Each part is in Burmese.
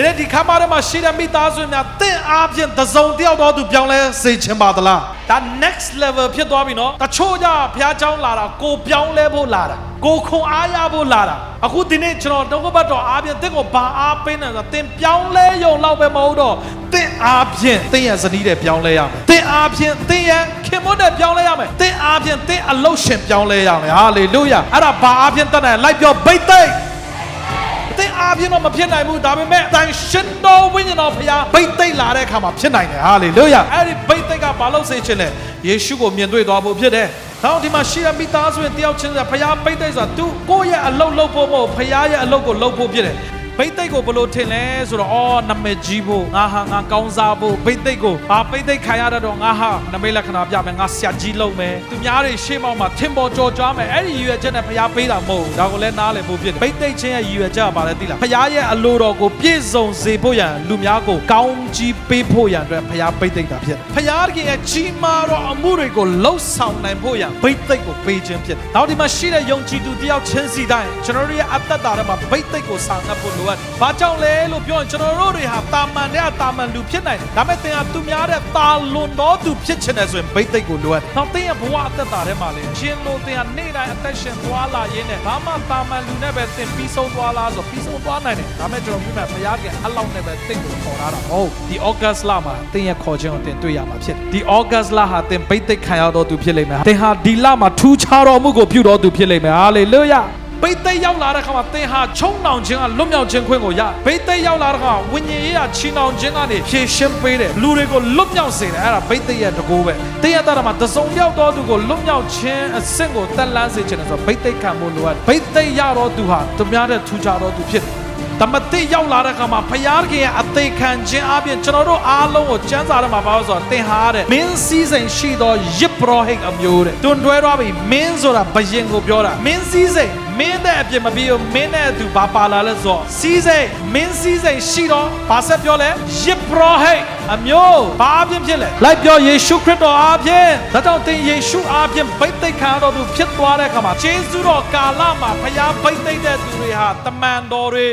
ဒီဒီခါမှာရှိတဲ့မိသားစုများတင့်အားဖြင့်သစုံတယောက်တော့သူပြောင်းလဲစေချင်ပါသလားဒါ next level ဖြစ်သွားပြီနော်တချို့ကြဘုရားကျောင်းလာတာကိုပြောင်းလဲဖို့လာတာကိုခွန်အားရဖို့လာတာအခုဒီနေ့ကျွန်တော်တော့ဘတ်တော်အားဖြင့်တင့်ကိုဘာအားပေးနေဆိုတင်ပြောင်းလဲရုံလောက်ပဲမဟုတ်တော့တင့်အားဖြင့်တင့်ရဲ့ဇနီးတဲ့ပြောင်းလဲရမယ်တင့်အားဖြင့်တင့်ရဲ့ခင်မွန်းတဲ့ပြောင်းလဲရမယ်တင့်အားဖြင့်တင့်အလုရှင်ပြောင်းလဲရမယ်ဟာလေလုယာအဲ့ဒါဘာအားဖြင့်တတ်နိုင်လိုက်ပြောဘိတ်သိက်တင်အားဖြင့်တော့မဖြစ်နိုင်ဘူးဒါပေမဲ့တန်ရှင်တော်ဝိညာဉ်တော်ဖခင်ဘိတ်သိက်လာတဲ့အခါမှာဖြစ်နိုင်တယ်ဟာလေလုယာအဲ့ဒီဘိတ်သိက်ကဘာလို့စေချင်လဲယေရှုကိုမြင်တွေ့သွားဖို့ဖြစ်တယ်နောက်ဒီမှာရှိတဲ့မိသားစုရဲ့တယောက်ချင်းဆိုဖခင်ဘိတ်သိက်ဆိုတာသူကိုယ့်ရဲ့အလုပ်လုပ်ဖို့မဟုတ်ဖခင်ရဲ့အလုပ်ကိုလုပ်ဖို့ဖြစ်တယ်ဘိတ်သိက်ကိုဘယ်လိုထင်လဲဆိုတော့အော်နမကြီးဖို့ငါဟာငါကောင်းစားဖို့ဘိတ်သိက်ကိုဘိတ်သိက်ခံရတော့ငါဟာနမိတ်လက္ခဏာပြမယ်ငါဆရာကြီးလုပ်မယ်သူများတွေရှေ့မောက်မှာထင်ပေါ်ကြော်ကြားမယ်အဲ့ဒီရည်ရွယ်ချက်နဲ့ဖခင်ပေးတာမဟုတ်ဘူးဒါကိုလည်းနားလည်ဖို့ဖြစ်တယ်ဘိတ်သိက်ချင်းရဲ့ရည်ရွယ်ချက်ကဘာလဲသိလားဖခင်ရဲ့အလိုတော်ကိုပြည့်စုံစေဖို့ရန်လူများကိုကောင်းကြီးပေးဖို့ရန်အတွက်ဖခင်ဘိတ်သိက်တာဖြစ်တယ်ဖခင်ရဲ့ကြီးမားသောအမှုတွေကိုလှုပ်ဆောင်နိုင်ဖို့ရန်ဘိတ်သိက်ကိုပေးခြင်းဖြစ်တယ်နောက်ဒီမှာရှိတဲ့ယုံကြည်သူတယောက်ချင်းစီတိုင်းကျွန်တော်တို့ရဲ့အသက်တာထဲမှာဘိတ်သိက်ကိုဆောင်နှပ်ဖို့လိုအပ်တယ်ဘာကြောင့်လဲလို့ပြောရင်ကျွန်တော်တို့တွေဟာတာမန်တဲ့တာမန်လူဖြစ်နိုင်တယ်ဒါပေမဲ့သင်ဟာသူများတဲ့တာလွန်တော်သူဖြစ်ချင်တယ်ဆိုရင်ဘိတ်သိက်ကိုလိုအပ်တယ်နောက်သင်ရဲ့ဘဝအသက်တာထဲမှာလေရှင်လို့သင်ဟာနေ့တိုင်းအသက်ရှင်သွားလာရင်းနဲ့ဘာမှတာမန်လူနဲ့ပဲသင်ပြီးဆုံးသွားလားဆိုပြီးဆုံးသွားနိုင်တယ်ဒါပေမဲ့ကျွန်တော်ပြောမယ်ဘုရားကအလောက်နဲ့ပဲသင်ကိုခေါ်လာတာဟုတ်ဒီ August လမှာသင်ရဲ့ခေါ်ခြင်းကိုသင်တွေ့ရမှာဖြစ်တယ်ဒီ August လဟာသင်ဘိတ်သိက်ခံရတော်သူဖြစ်လိမ့်မယ်သင်ဟာဒီလမှာထူးခြားတော်မှုကိုပြုတော်သူဖြစ်လိမ့်မယ်ဟာလေလုယာဘိတ်သိက်ရောက်လာတဲ့ခါမှာသင်ဟာချုံနှောင်ခြင်းကလွတ်မြောက်ခြင်းခွင့်ကိုရဘိတ်သိက်ရောက်လာတဲ့ခါဝိညာဉ်ရေးရာချီနှောင်ခြင်းကနေဖြည့်ရှင်းပေးတယ်လူတွေကိုလွတ်မြောက်စေတယ်အဲ့ဒါဘိတ်သိက်ရဲ့တကူပဲသင်ရဲ့တာမှာတစုံရောက်တော်သူကိုလွတ်မြောက်ခြင်းအဆင့်ကိုတက်လန်းစေခြင်းဆိုတော့ဘိတ်သိက်ခံဖို့လိုအပ်ဘိတ်သိက်ရတော်သူဟာသူများတဲ့ထူးခြားတော်သူဖြစ်တယ်တမတိရောက်လာတဲ့ခါမှာဖယားခင်ရဲ့အသေးခံခြင်းအပြင်ကျွန်တော်တို့အားလုံးကိုကျမ်းစာထဲမှာပါလို့ဆိုတော့သင်ဟာတဲ့မင်းစည်းစိမ်ရှိသောယစ်ပရောဟိတ်အမျိုးတဲ့တွန်တွဲသွားပြီမင်းဆိုတာဘယင်ကိုပြောတာမင်းစည်းစိမ်မင်းတဲ့အပြင်မပြီးဘူးမင်းနဲ့အတူဘာပါလာလဲဆိုတော့စီးစိမ်မင်းစီးစိမ်ရှိတော့ဘာဆက်ပြောလဲယစ်ပရောဟိတ်အမျိုးဘာအပြင်ဖြစ်လဲလိုက်ပြောယေရှုခရစ်တော်အပြင်ဒါကြောင့်သင်ယေရှုအပြင်ဘိတ်သိက်ခံတော်သူဖြစ်သွားတဲ့အခါမှာယေရှုတော်ကာလမှာဖယားဘိတ်သိက်တဲ့သူတွေဟာတမန်တော်တွေ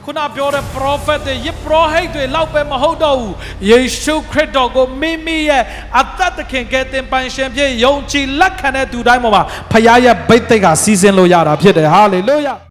ခုနပြောတဲ့ prophet တွေယစ်ပရောဟိတ်တွေလောက်ပဲမဟုတ်တော့ဘူးယေရှုခရစ်တော်ကိုမိမိရဲ့အသက်သခင်ကယ်တင်ပိုင်ရှင်ဖြစ်ယုံကြည်လက်ခံတဲ့သူတိုင်းပေါ်မှာဖခင်ရဲ့ဘိတ်သိက်ကစီစဉ်လို့ရတာဖြစ်တယ်ဟာလေလုယာ